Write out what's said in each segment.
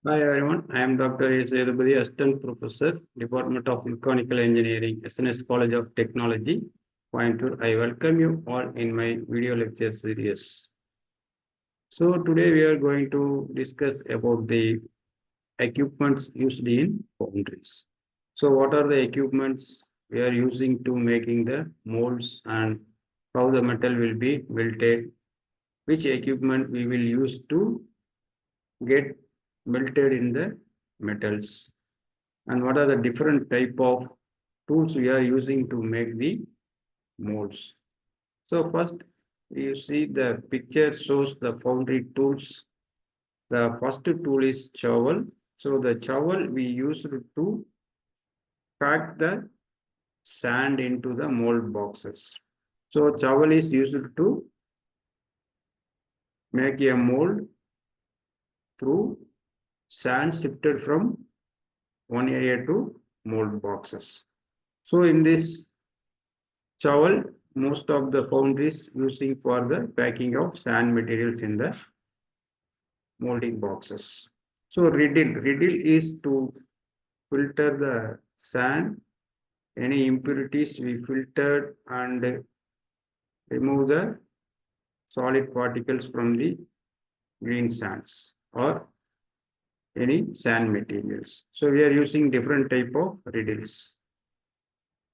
Hi everyone, I am Dr. A. Sedubadi, Assistant Professor, Department of Mechanical Engineering, SNS College of Technology, Coimbatore. I welcome you all in my video lecture series. So today we are going to discuss about the equipments used in foundries. So what are the equipments we are using to making the molds and how the metal will be melted, which equipment we will use to get melted in the metals, and what are the different type of tools we are using to make the molds. So first you see the picture shows the foundry tools. The first tool is trowel. So the trowel we use to pack the sand into the mold boxes. So trowel is used to make a mold through sand sifted from one area to mold boxes. So in this trowel, most of the foundries using for the packing of sand materials in the molding boxes. So riddle is to filter the sand, any impurities we filtered and remove the solid particles from the green sands or any sand materials. So we are using different type of riddles.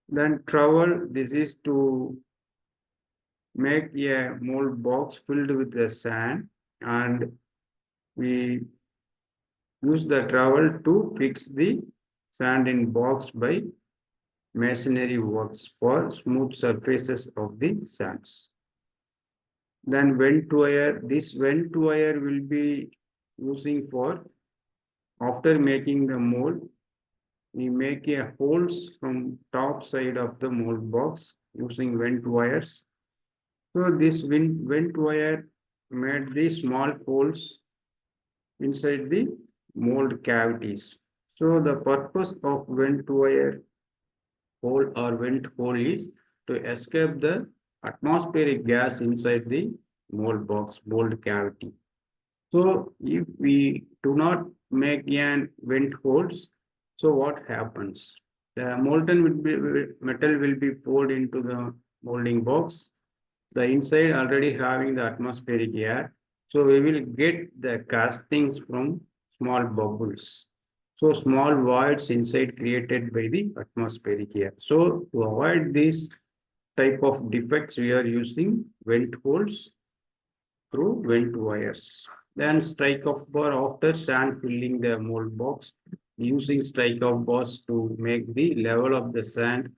Then trowel, this is to make a mold box filled with the sand, and we use the trowel to fix the sand in box by masonry works for smooth surfaces of the sands. Then vent wire, this vent wire will be using for after making the mold, we make a holes from top side of the mold box using vent wires. So this vent wire made the small holes inside the mold cavities. So the purpose of vent wire hole or vent hole is to escape the atmospheric gas inside the mold cavity. So if we do not make an vent holes, so what happens? The metal will be poured into the molding box. The inside already having the atmospheric air. So we will get the castings from small bubbles. So small voids inside created by the atmospheric air. So to avoid this type of defects, we are using vent holes through vent wires. Then strike off bar after sand filling the mold box, using strike off bars to make the level of the sand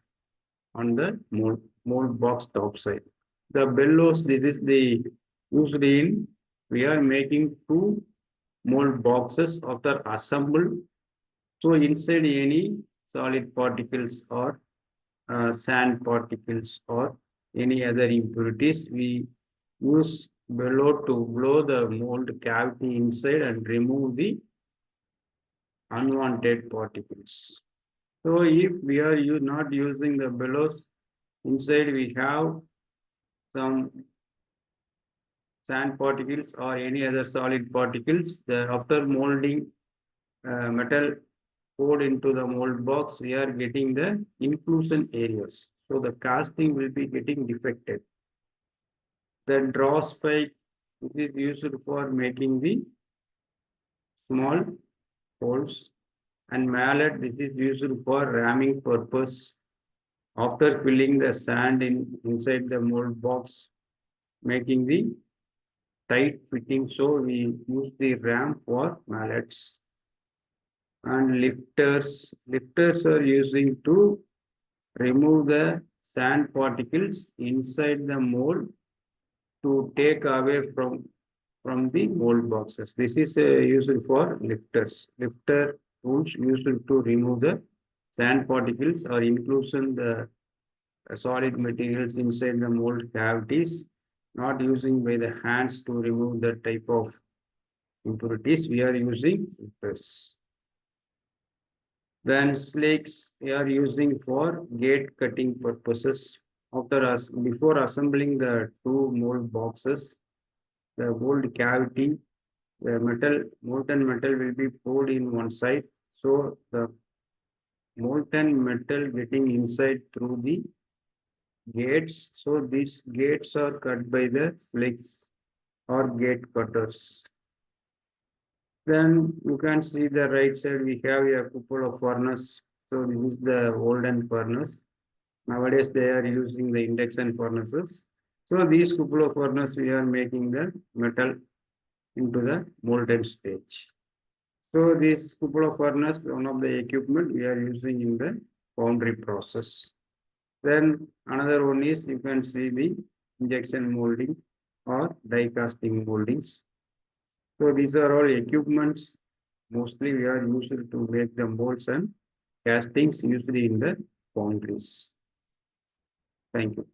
on the mold box top side. The bellows, this is the used in, we are making two mold boxes after assembled. So inside any solid particles or sand particles or any other impurities, we use bellow to blow the mold cavity inside and remove the unwanted particles. So if we are not using the bellows, inside we have some sand particles or any other solid particles. After molding metal poured into the mold box, we are getting the inclusion areas. So the casting will be getting defected. The draw spike, this is used for making the small holes, and mallet, this is used for ramming purpose. After filling the sand inside the mold box, making the tight fitting, so we use the ram for mallets. And lifters are using to remove the sand particles inside the mold to take away from the mold boxes. This is used for lifters. Lifter tools used to remove the sand particles or inclusion the solid materials inside the mold cavities, not using by the hands to remove the type of impurities. We are using lifters. Then slakes we are using for gate cutting purposes. Before assembling the two mold boxes, the mold cavity The molten metal will be poured in one side. So the molten metal getting inside through the gates. So these gates are cut by the flakes or gate cutters. Then you can see the right side, we have a couple of furnace. So this is the olden furnace. Nowadays they are using the induction furnaces. So these couple of furnace we are making the metal into the molten stage. So this couple of furnace, one of the equipment we are using in the foundry process. Then another one is you can see the injection molding or die casting moldings. So these are all equipments mostly we are used to make the molds and castings usually in the foundries. Thank you.